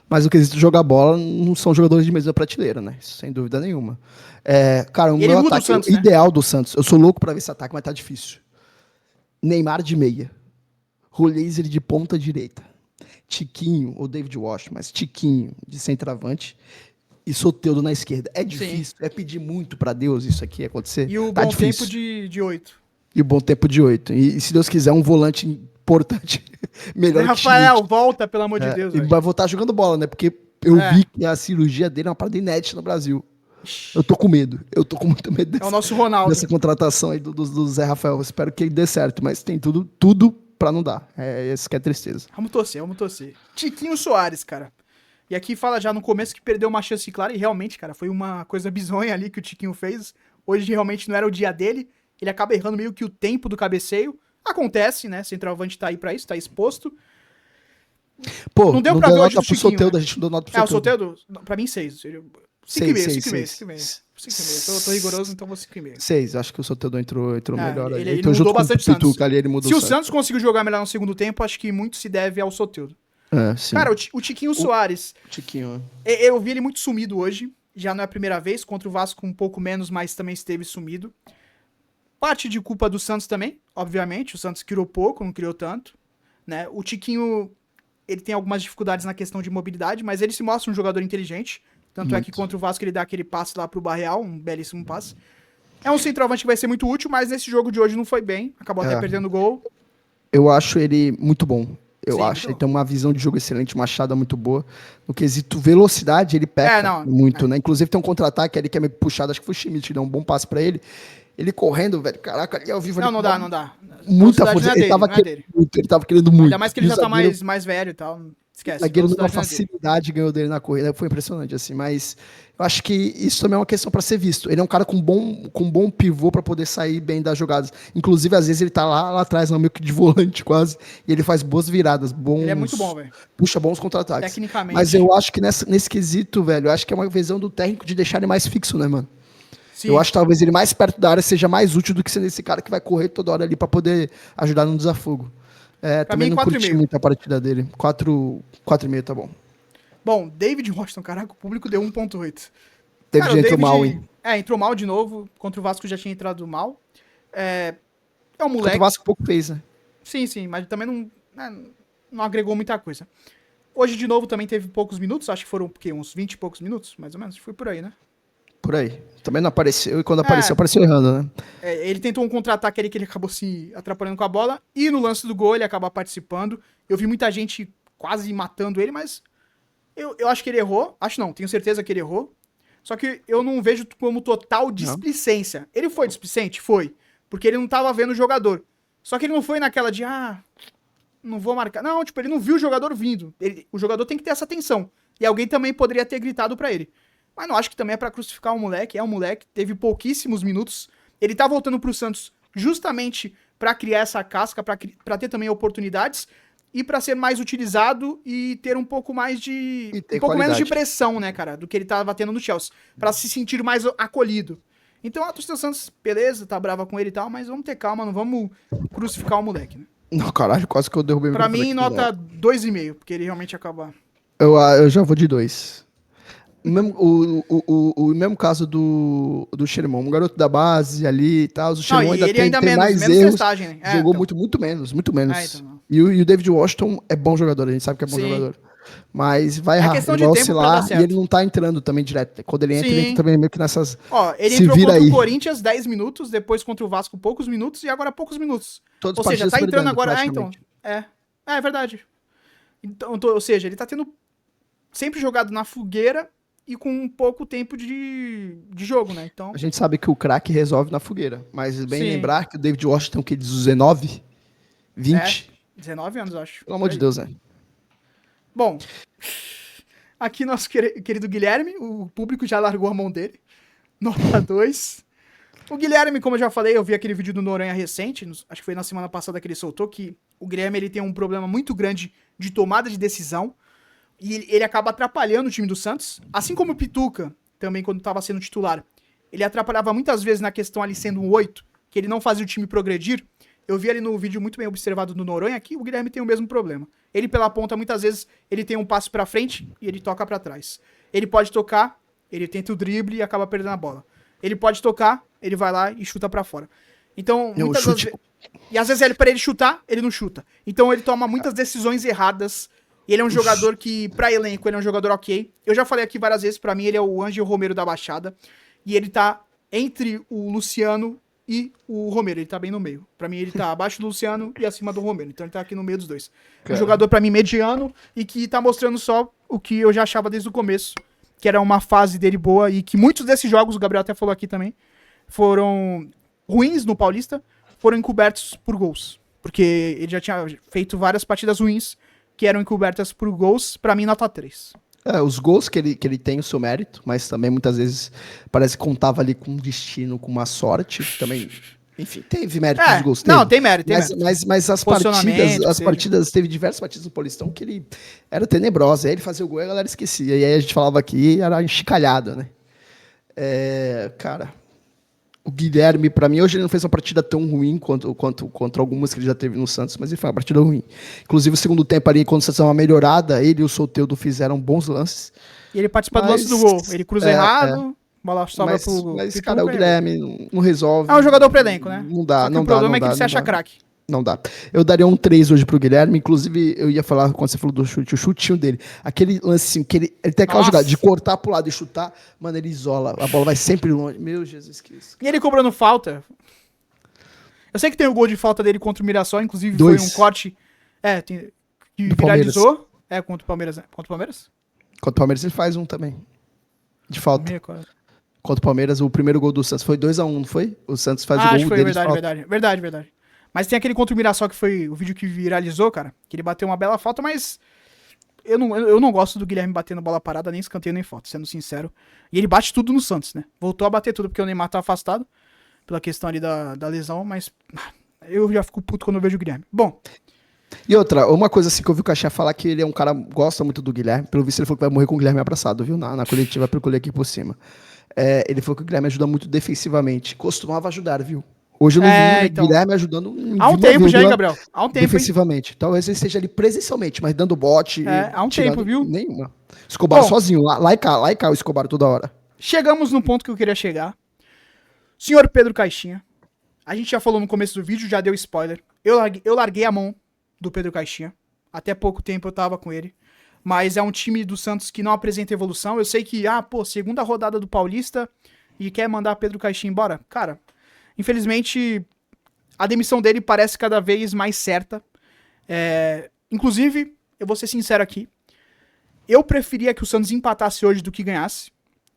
mas o quesito de jogar bola não são jogadores de mesma prateleira, né? Isso, sem dúvida nenhuma. Cara, o Ele meu muda o ataque Santos, né? ideal do Santos. Eu sou louco pra ver esse ataque, mas tá difícil. Neymar de meia. Rolezer de ponta direita. Tiquinho, ou David Washington, mas Tiquinho de centroavante. E Soteldo na esquerda. É difícil, é pedir muito pra Deus isso aqui acontecer. E o Tá bom difícil. tempo de 8. E o bom tempo de 8. E se Deus quiser, um volante importante. Melhor Rafael, Schmidt. volta, pelo amor de Deus, E velho. vai voltar jogando bola, né? Porque eu É. vi que a cirurgia dele é uma parada inédita no Brasil. Eu tô com medo. Eu tô com muito medo É o nosso Ronaldo. dessa contratação aí do Zé Rafael. Eu espero que ele dê certo, mas tem tudo pra não dar. Esse que é tristeza. Vamos torcer. Tiquinho Soares, cara. E aqui fala já no começo que perdeu uma chance clara, e realmente, cara, foi uma coisa bizonha ali que o Tiquinho fez. Hoje realmente não era o dia dele. Ele acaba errando meio que o tempo do cabeceio. Acontece, né? Centroavante tá aí pra isso, tá exposto. Pô, Não deu pra ver hoje nota do pro Tiquinho, Soteldo, né? a gente não deu nota pro O Soteldo. Soteldo, pra mim, 6. 5,5. Seis. 5,5. Tô rigoroso, então vou 5,5. 6, acho que o Soteldo entrou melhor ali. Ele Entrou junto mudou com bastante o o Santos. Pituca ali, ele mudou Se o Santos. Santos conseguiu jogar melhor no segundo tempo, acho que muito se deve ao Soteldo. Sim. Cara, o Tiquinho Soares, Tiquinho. eu vi ele muito sumido hoje. Já não é a primeira vez. Contra o Vasco um pouco menos, mas também esteve sumido. Parte de culpa do Santos também, obviamente. O Santos criou pouco, não criou tanto. Né? O Tiquinho, ele tem algumas dificuldades na questão de mobilidade, mas ele se mostra um jogador inteligente. Tanto é que contra o Vasco ele dá aquele passe lá pro Barreal, um belíssimo passe. É um centroavante que vai ser muito útil, mas nesse jogo de hoje não foi bem. Acabou até perdendo o gol. Eu acho ele muito bom. Eu Sim, acho. muito Ele bom. tem uma visão de jogo excelente, uma achada muito boa. No quesito velocidade, ele peca muito, né? Inclusive tem um contra-ataque ali que é meio puxado, acho que foi o Schmidt que deu um bom passe pra ele. Ele correndo, velho, caraca, ali ao vivo... Não, ali, não dá. Muita Velocidade força. não é Ele tava dele, não é querendo muito, ele tava querendo muito. Ainda mais que ele E já o tá zagueiro- mais velho e tal. Esquece. O zagueiro deu uma Velocidade não é dele. facilidade ganhou dele na corrida, foi impressionante, assim, mas eu acho que isso também é uma questão para ser visto. Ele é um cara com bom pivô para poder sair bem das jogadas. Inclusive, às vezes, ele tá lá atrás, meio que de volante quase, e ele faz boas viradas, Ele é muito bom, velho. puxa bons contra-ataques. Tecnicamente. Mas eu acho que nesse quesito, velho, eu acho que é uma visão do técnico de deixar ele mais fixo, né, mano? Sim. Eu acho que talvez ele mais perto da área seja mais útil do que sendo esse cara que vai correr toda hora ali para poder ajudar no desafogo. Também mim, não 4,5. curti muito a partida dele. 4,5 tá bom. Bom, David Washington, caraca, o público deu 1,8. David Cara, o entrou mal, hein? entrou mal de novo. Contra o Vasco já tinha entrado mal. É um Contra moleque. o Vasco pouco fez, né? Sim, mas também não agregou muita coisa. Hoje, de novo, também teve poucos minutos. Acho que foram uns 20 e poucos minutos, mais ou menos. Foi por aí, né? Por aí. Também não apareceu, e quando apareceu errando, né? Ele tentou um contra-ataque ali que ele acabou se atrapalhando com a bola. E no lance do gol ele acaba participando. Eu vi muita gente quase matando ele, mas eu acho que ele errou. Acho não, tenho certeza que ele errou. Só que eu não vejo como total displicência. Ele foi displicente? Foi. Porque ele não tava vendo o jogador. Só que ele não foi naquela de, não vou marcar. Não, tipo, ele não viu o jogador vindo. O jogador tem que ter essa atenção. E alguém também poderia ter gritado pra ele. Mas não acho que também é pra crucificar o moleque. É um moleque, teve pouquíssimos minutos. Ele tá voltando pro Santos justamente pra criar essa casca, pra ter também oportunidades e pra ser mais utilizado e ter um pouco mais de... E um pouco menos de qualidade. pressão, né, cara, do que ele tava tendo no Chelsea. Pra se sentir mais acolhido. Então a torcida do Santos, beleza, tá brava com ele e tal, mas vamos ter calma, não vamos crucificar o moleque, né? Não, caralho, quase que eu derrubei o Pra microfone mim, aqui. nota 2,5, porque ele realmente acaba... Eu já vou de 2. O mesmo caso do Xeremon, um garoto da base ali e tal. O Não, Xeremon e ainda ele ainda tem menos, mais menos erros. testagem, né? Jogou então. muito menos, muito menos. Então não. E o David Washington é bom jogador, a gente sabe que é bom Sim. jogador. Mas vai É errar, questão ele de vai tempo pra dar oscilar e certo. ele não tá entrando também direto. Quando ele entra, Sim. ele entra também meio que nessas... Ó, ele Se entrou vira contra aí. o Corinthians 10 minutos, depois contra o Vasco poucos minutos e agora poucos minutos. Todas Ou as seja, partidas tá entrando perdendo, agora... Ah, então. praticamente. É verdade. Então, ou seja, ele tá tendo sempre jogado na fogueira e com pouco tempo de jogo, né? Então, A gente sabe que o craque resolve na fogueira, mas bem Sim. lembrar que o David Washington, que de 19, 20, 19 anos, eu acho. pelo amor de Deus, né? Bom, aqui nosso querido Guilherme, o público já largou a mão dele. Nota 2. O Guilherme, como eu já falei, eu vi aquele vídeo do Noronha recente, acho que foi na semana passada que ele soltou, que o Guilherme ele tem um problema muito grande de tomada de decisão e ele acaba atrapalhando o time do Santos, assim como o Pituca, também quando estava sendo titular. Ele atrapalhava muitas vezes na questão ali sendo um 8, que ele não fazia o time progredir. Eu vi ali no vídeo muito bem observado do Noronha que o Guilherme tem o mesmo problema. Ele pela ponta, muitas vezes, ele tem um passo pra frente e ele toca pra trás. Ele pode tocar, ele tenta o drible e acaba perdendo a bola. Ele pode tocar, ele vai lá e chuta pra fora. Então, muitas chute- vezes... E às vezes pra ele chutar, ele não chuta. Então ele toma muitas decisões erradas. E ele é um jogador que, pra elenco, ele é um jogador ok. Eu já falei aqui várias vezes, pra mim ele é o Ângelo Romero da Baixada. E ele tá entre o Luciano e o Romero. Ele tá bem no meio. Pra mim ele tá abaixo do Luciano e acima do Romero. Então ele tá aqui no meio dos dois. Cara. Um jogador pra mim mediano e que tá mostrando só o que eu já achava desde o começo. Que era uma fase dele boa e que muitos desses jogos, o Gabriel até falou aqui também, foram ruins no Paulista, foram encobertos por gols. Porque ele já tinha feito várias partidas ruins que eram encobertas por gols, pra mim nota 3. Os gols que ele tem o seu mérito, mas também muitas vezes parece que contava ali com um destino, com uma sorte. Também, enfim, teve mérito dos gols. Não, tem mérito, tem mérito. Mas Posicionamento, as seja. partidas, teve diversas partidas no Paulistão que ele era tenebrosa. Aí ele fazia o gol e a galera esquecia. E aí a gente falava aqui, era enxicalhado, né? Cara, o Guilherme, pra mim, hoje ele não fez uma partida tão ruim quanto algumas que ele já teve no Santos, mas ele foi uma partida ruim. Inclusive, o segundo tempo ali, quando o Santos deu uma melhorada, ele e o Soteldo fizeram bons lances. E ele participa do lance do gol. Ele cruza errado, bola sobra pro... Mas, Pituca cara, o e- Guilherme não resolve. É um jogador pro elenco, né? Não dá, Só que não o dá. problema não é que dá, ele se não acha dá. craque. Não dá. Eu daria um 3 hoje pro Guilherme. Inclusive, eu ia falar, quando você falou do chute, o chutinho dele. Aquele lancinho, que ele tem aquela Nossa. jogada de cortar pro lado e chutar. Mano, ele isola. A bola vai sempre longe. Meu Jesus Cristo. E ele cobrando falta. Eu sei que tem o gol de falta dele contra o Mirassol, inclusive Dois. foi um corte que Do viralizou. Contra o Palmeiras, né? Contra o Palmeiras? Contra o Palmeiras ele faz um também. De Não falta. me recordo. Contra o Palmeiras, o primeiro gol do Santos foi 2-1, não foi? O Santos faz o gol Acho que foi, dele de verdade, falta. verdade. Mas tem aquele contra o Mirassol que foi o vídeo que viralizou, cara. Que ele bateu uma bela falta, mas eu não gosto do Guilherme batendo bola parada, nem escanteio, nem falta, sendo sincero. E ele bate tudo no Santos, né? Voltou a bater tudo porque o Neymar tá afastado pela questão ali da lesão, mas eu já fico puto quando eu vejo o Guilherme. Bom, E outra, uma coisa assim que eu vi o Caixinha falar que ele é um cara que gosta muito do Guilherme. Pelo visto, ele falou que vai morrer com o Guilherme abraçado, viu? Na coletiva, pra eu colher aqui por cima. Ele falou que o Guilherme ajuda muito defensivamente. Costumava ajudar, viu? Hoje eu não vi o então. Guilherme ajudando. Há um tempo já, hein, Gabriel? Há um tempo, hein? Defensivamente. Talvez ele esteja ali presencialmente, mas dando bote. Há um tirando tempo, viu? Nenhuma. Escobar Bom. sozinho. Lá e cá o Escobar toda hora. Chegamos no ponto que eu queria chegar. Senhor Pedro Caixinha, a gente já falou no começo do vídeo, já deu spoiler. Eu larguei a mão do Pedro Caixinha. Até pouco tempo eu tava com ele. Mas é um time do Santos que não apresenta evolução. Eu sei que, segunda rodada do Paulista e quer mandar Pedro Caixinha embora. Cara, infelizmente, a demissão dele parece cada vez mais certa. Inclusive, eu vou ser sincero aqui. Eu preferia que o Santos empatasse hoje do que ganhasse.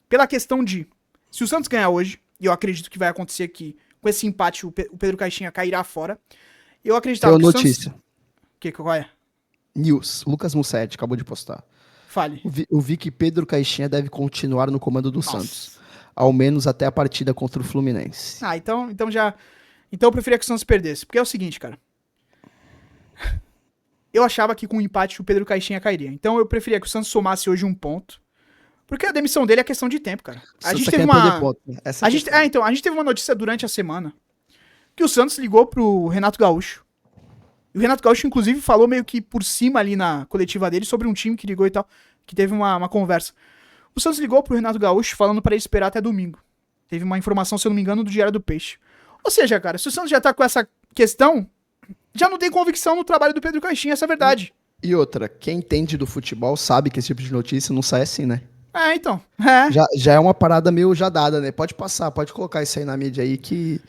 Pela questão de, se o Santos ganhar hoje, e eu acredito que vai acontecer que com esse empate o Pedro Caixinha cairá fora. Eu acreditava Tem que uma o Santos... notícia. Qual é? News. Lucas Mussetti acabou de postar. Fale. Eu vi que Pedro Caixinha deve continuar no comando do Nossa. Santos. Ao menos até a partida contra o Fluminense. Então já... Então eu preferia que o Santos perdesse. Porque é o seguinte, cara. Eu achava que com o empate o Pedro Caixinha cairia. Então eu preferia que o Santos somasse hoje um ponto. Porque a demissão dele é questão de tempo, cara. A gente teve uma... Ponto, né? A gente teve uma notícia durante a semana que o Santos ligou pro Renato Gaúcho. E o Renato Gaúcho, inclusive, falou meio que por cima ali na coletiva dele sobre um time que ligou e tal, que teve uma conversa. O Santos ligou pro Renato Gaúcho falando pra ele esperar até domingo. Teve uma informação, se eu não me engano, do Diário do Peixe. Ou seja, cara, se o Santos já tá com essa questão, já não tem convicção no trabalho do Pedro Caixinha, essa é a verdade. E outra, quem entende do futebol sabe que esse tipo de notícia não sai assim, né? Então. Já é uma parada meio já dada, né? Pode passar, pode colocar isso aí na mídia aí que...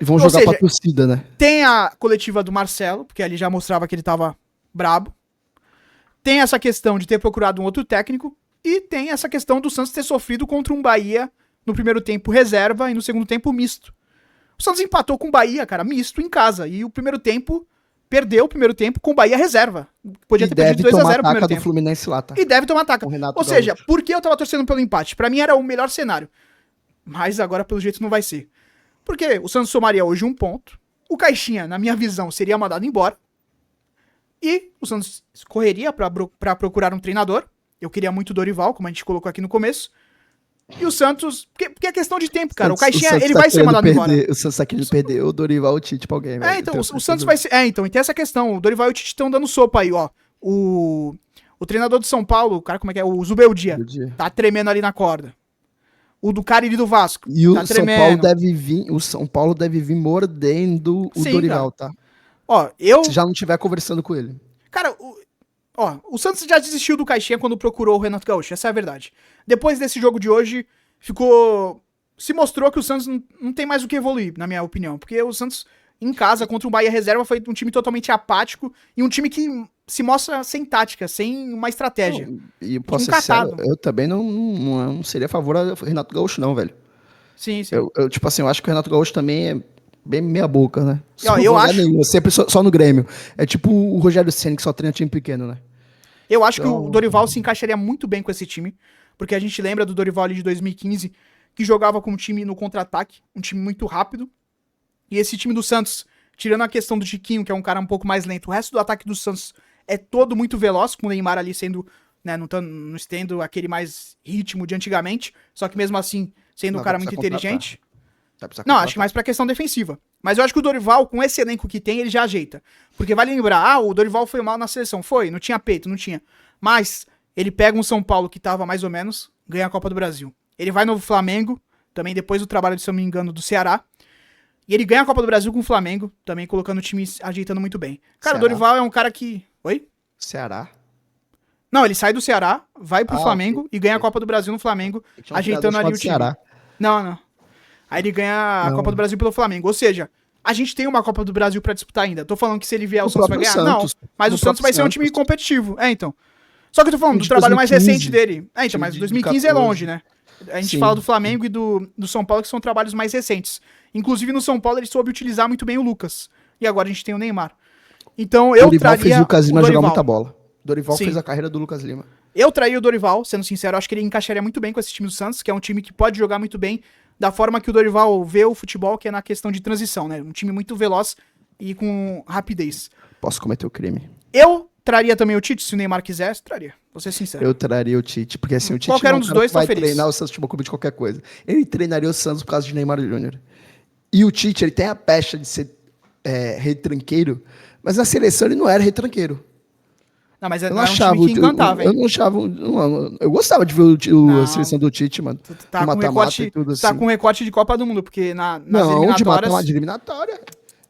Vão Ou jogar seja, pra torcida, né? Tem a coletiva do Marcelo, porque ali já mostrava que ele tava brabo. Tem essa questão de ter procurado um outro técnico. E tem essa questão do Santos ter sofrido contra um Bahia no primeiro tempo reserva e no segundo tempo misto. O Santos empatou com o Bahia, cara, misto em casa. E o primeiro tempo, perdeu o primeiro tempo com o Bahia reserva. Podia ter perdido 2 a 0 no primeiro tempo. Do Fluminense lá, tá? E deve tomar taca. Ou seja, por que eu tava torcendo pelo empate? Pra mim era o melhor cenário. Mas agora, pelo jeito, não vai ser. Porque o Santos somaria hoje um ponto. O Caixinha, na minha visão, seria mandado embora. E o Santos correria pra procurar um treinador. Eu queria muito o Dorival, como a gente colocou aqui no começo. E o Santos... Porque é questão de tempo, cara. O Caixinha, ele vai ser mandado embora. O Santos tá querendo perder o Dorival e o Tite pra alguém, velho. Então, o Santos vai ser... então, e tem essa questão. O Dorival e o Tite estão dando sopa aí, ó. O treinador do São Paulo, o cara, como é que é? O Zubeldia. Tá tremendo ali na corda. O do Cariri do Vasco. E o São Paulo deve vir, mordendo o Dorival, cara. Tá? Ó, se já não estiver conversando com ele. Cara, o Santos já desistiu do Caixinha quando procurou o Renato Gaúcho, essa é a verdade. Depois desse jogo de hoje, se mostrou que o Santos não tem mais o que evoluir, na minha opinião. Porque o Santos, em casa, contra o Bahia Reserva, foi um time totalmente apático e um time que se mostra sem tática, sem uma estratégia. E posso ser sincero, eu também não seria a favor do Renato Gaúcho, não, velho. Sim. Eu, tipo assim, eu acho que o Renato Gaúcho também é bem meia boca, né? Eu acho... Nenhum, sempre só no Grêmio. É tipo o Rogério Ceni que só treina time pequeno, né? Eu acho que o Dorival se encaixaria muito bem com esse time, porque a gente lembra do Dorival ali de 2015, que jogava com um time no contra-ataque, um time muito rápido, e esse time do Santos, tirando a questão do Tiquinho, que é um cara um pouco mais lento, o resto do ataque do Santos é todo muito veloz, com o Neymar ali sendo, né, não tendo aquele mais ritmo de antigamente, só que mesmo assim, sendo um cara muito inteligente. Não, acho que mais pra questão defensiva. Mas eu acho que o Dorival, com esse elenco que tem, ele já ajeita. Porque vale lembrar, o Dorival foi mal na seleção. Foi, não tinha peito, não tinha. Mas ele pega um São Paulo que tava mais ou menos, ganha a Copa do Brasil. Ele vai no Flamengo, também depois do trabalho, se eu não me engano, do Ceará. E ele ganha a Copa do Brasil com o Flamengo, também colocando o time ajeitando muito bem. Cara, Ceará. O Dorival é um cara que... Oi? Ceará? Não, ele sai do Ceará, vai pro Flamengo e ganha a Copa do Brasil no Flamengo, ajeitando ali o time. Ceará. Não. Aí ele ganha a Copa do Brasil pelo Flamengo. Ou seja, a gente tem uma Copa do Brasil pra disputar ainda. Tô falando que se ele vier, o Santos vai ganhar? Santos. Não, mas o Santos vai ser um time competitivo. Então. Só que eu tô falando do trabalho mais recente dele. Então, mas 2015 é longe, né? A gente fala do Flamengo e do São Paulo, que são trabalhos mais recentes. Inclusive, no São Paulo, ele soube utilizar muito bem o Lucas. E agora a gente tem o Neymar. Então, eu Dorival traria fez o Lucas Lima jogar muita bola. Dorival fez a carreira do Lucas Lima. Eu traria o Dorival, sendo sincero. Acho que ele encaixaria muito bem com esse time do Santos, que é um time que pode jogar muito bem da forma que o Dorival vê o futebol, que é na questão de transição, né? Um time muito veloz e com rapidez. Posso cometer o crime. Eu traria também o Tite, se o Neymar quisesse, traria. Vou ser sincero. Eu traria o Tite, porque assim, o Tite qualquer um dos dois vai treinar o Santos Futebol Clube de qualquer coisa. Ele treinaria o Santos por causa de Neymar Júnior. E o Tite, ele tem a pecha de ser retranqueiro, mas na seleção ele não era retranqueiro. Não, mas não achava um time que encantava, hein? Eu não achava... eu gostava de ver a seleção do Tite, mano. Tu tá com recorte, tudo assim. Tá com recorte de Copa do Mundo, porque nas eliminatórias... de eliminatória.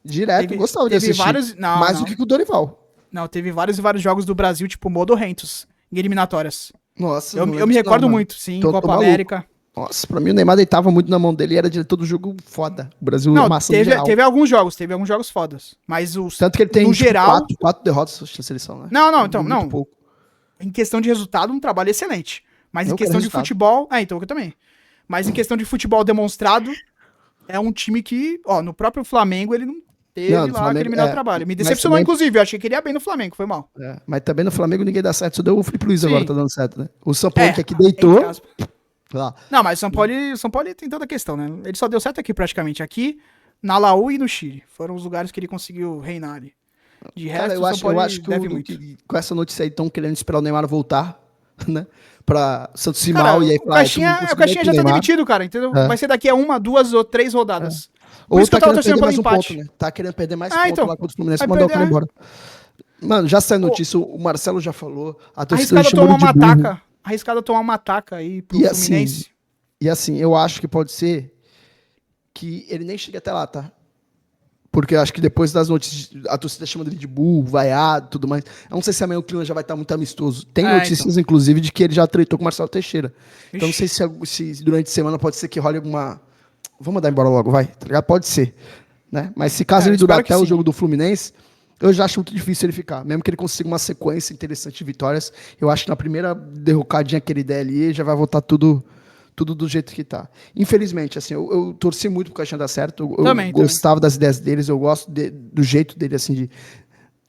Direto, gostava de assistir. Mais do que com o Dorival. Não, teve vários e vários jogos do Brasil, tipo Modorrentos, em eliminatórias. Nossa, eu me recordo muito, sim, em Copa América. Nossa, pra mim o Neymar deitava muito na mão dele e era diretor do jogo foda. O Brasil amassando geral. Teve alguns jogos fodas. Mas tanto que ele tem no geral... quatro derrotas na seleção, né? Não. Pouco. Em questão de resultado, um trabalho excelente. Mas em questão de futebol... então eu também. Mas em questão de futebol demonstrado, é um time que, no próprio Flamengo, ele Teve Não, do lá Flamengo, aquele melhor trabalho. Me mas decepcionou, também- inclusive. Eu achei que ele ia bem no Flamengo, foi mal. Mas também no Flamengo ninguém dá certo, só deu o Felipe Luiz Sim. agora, tá dando certo, né? O São Paulo que aqui deitou. entre aspas. Lá. Não, mas o São Paulo tem toda a questão, né? Ele só deu certo aqui praticamente. Aqui, na Laú e no Chile. Foram os lugares que ele conseguiu reinar ali. De resto, Cara, o São Paulo eu acho que, deve muito. com essa notícia aí estão querendo esperar o Neymar voltar, né? Pra Santos ir Cara, mal e aí o Caixinha já tá demitido, cara, entendeu? É. Vai ser daqui a 1, 2 ou 3 rodadas. Por Ou isso que tá eu tava querendo torcendo perder pelo mais um empate. ponto, né? Tá querendo perder mais Ah, ponto então. lá contra o Fluminense Vai e mandar o cara perder, embora. Mano, já saiu notícia, o Marcelo já falou, a torcida Arriscado chamou tomar ele de uma burro. ataca. Arriscado tomar uma ataca aí pro E assim, Fluminense. eu acho que pode ser que ele nem chegue até lá, tá? Porque eu acho que depois das notícias, a torcida chamando ele de burro, vaiado, tudo mais. Eu não sei se amanhã o clima já vai estar muito amistoso. Tem notícias, inclusive, de que ele já tretou com o Marcelo Teixeira. Então não sei se durante a semana pode ser que role alguma... Vamos mandar embora logo, vai, tá ligado? Pode ser, né? Mas se caso ele durar até o jogo do Fluminense, eu já acho muito difícil ele ficar. Mesmo que ele consiga uma sequência interessante de vitórias, eu acho que na primeira derrocadinha que ele der ali, já vai voltar tudo do jeito que tá. Infelizmente, assim, eu torci muito pro Caixinha dar certo. Eu gostava das ideias deles, eu gosto do jeito dele, assim,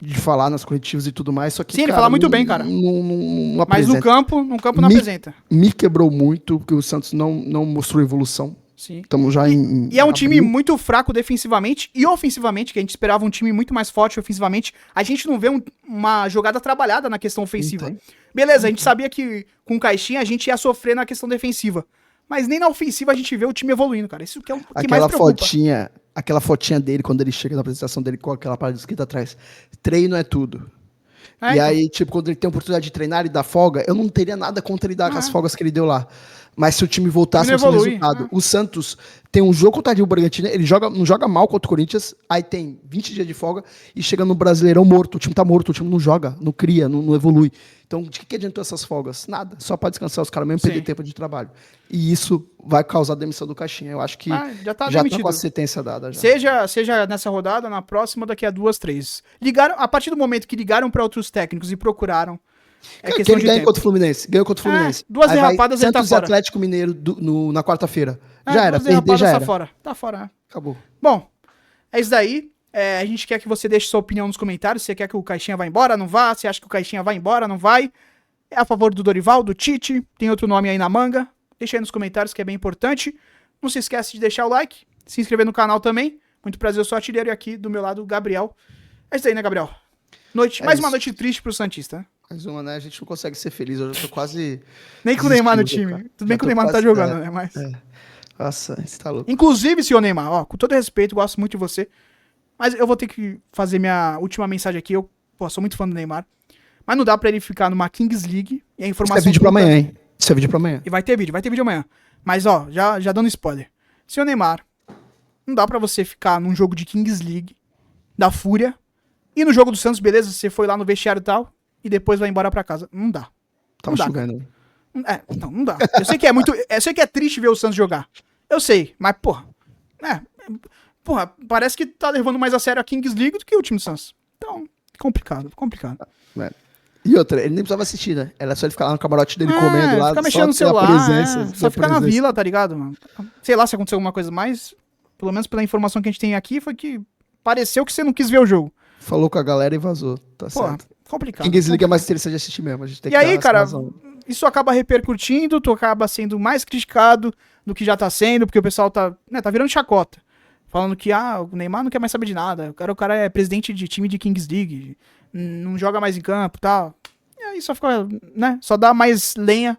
de falar nas coletivas e tudo mais. Só que, sim, ele fala muito bem, cara. Não mas no campo não apresenta. Me quebrou muito, porque o Santos não mostrou evolução. Sim. Estamos já E é um time muito fraco defensivamente e ofensivamente, que a gente esperava um time muito mais forte ofensivamente. A gente não vê uma jogada trabalhada na questão ofensiva. Beleza, a gente sabia que com o Caixinha a gente ia sofrer na questão defensiva. Mas nem na ofensiva a gente vê o time evoluindo, cara. Isso que é o que mais preocupa. Aquela fotinha dele, quando ele chega na apresentação dele com aquela parada escrita atrás. Treino é tudo. E aí, tipo, quando ele tem a oportunidade de treinar e dar folga, eu não teria nada contra ele dar as folgas que ele deu lá. Mas se o time voltasse com esse resultado. O Santos tem um jogo contra o Bragantino, ele não joga mal contra o Corinthians, aí tem 20 dias de folga e chega no Brasileirão morto. O time tá morto, o time não joga, não cria, não evolui. Então, de que adiantou essas folgas? Nada. Só pra descansar os caras mesmo, perder tempo de trabalho. E isso vai causar a demissão do Caixinha. Eu acho que já tá com a sentença dada. Já. Seja nessa rodada, na próxima, daqui a 2, 3. A partir do momento que ligaram pra outros técnicos e procuraram. Ele ganha contra o Fluminense. Ganhou contra o Fluminense. 2 derrapadas ele tá fora. Santos e Atlético Mineiro na quarta-feira. Já era, 2 derrapadas já era. Tá fora. Acabou. Bom, é isso daí. A gente quer que você deixe sua opinião nos comentários. Você quer que o Caixinha vá embora? Não vá? Você acha que o Caixinha vai embora? Não vai? É a favor do Dorival, do Tite? Tem outro nome aí na manga? Deixa aí nos comentários que é bem importante. Não se esquece de deixar o like, se inscrever no canal também. Muito prazer, eu sou o Artilheiro e aqui do meu lado o Gabriel. É isso aí, né, Gabriel? Mais uma noite triste pro Santista, né? Mais uma, né? A gente não consegue ser feliz. Eu já tô quase... Nem com o Neymar no time. Cara. Tudo bem que o Neymar não tá jogando, né? Mas... Nossa, você tá louco. Inclusive, senhor Neymar, ó, com todo respeito, gosto muito de você. Mas eu vou ter que fazer minha última mensagem aqui. Eu, sou muito fã do Neymar. Mas não dá pra ele ficar numa Kings League e a informação... Isso é vídeo pra amanhã, hein? Isso é vídeo pra amanhã. E vai ter vídeo amanhã. Mas, ó, já dando spoiler. Senhor Neymar, não dá pra você ficar num jogo de Kings League, da Fúria, e no jogo do Santos, beleza, você foi lá no vestiário e tal, e depois vai embora pra casa. Não dá. Tava jogando. Não dá. Eu sei que eu sei que é triste ver o Santos jogar. Eu sei, mas, porra, parece que tá levando mais a sério a Kings League do que o time do Santos. Então, complicado. E outra, ele nem precisava assistir, né? Era só ele ficar lá no camarote dele comendo lá. Ficar mexendo no celular, só ficar na vila, tá ligado, mano? Sei lá se aconteceu alguma coisa mais, pelo menos pela informação que a gente tem aqui, foi que pareceu que você não quis ver o jogo. Falou com a galera e vazou, tá certo. Complicado. Kings League é mais interessante de assistir mesmo. A gente tem e aí, cara, isso acaba repercutindo, tu acaba sendo mais criticado do que já tá sendo, porque o pessoal tá virando chacota. Falando que, o Neymar não quer mais saber de nada, o cara é presidente de time de Kings League, não joga mais em campo e tal. E aí só fica, né, só dá mais lenha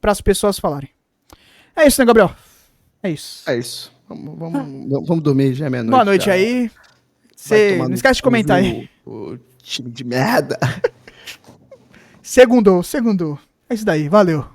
pras pessoas falarem. É isso, né, Gabriel? É isso. É isso. Vamos dormir, já é meia-noite. Boa noite aí. Você não esquece de comentar aí. O time de merda. Segundou. É isso daí, valeu.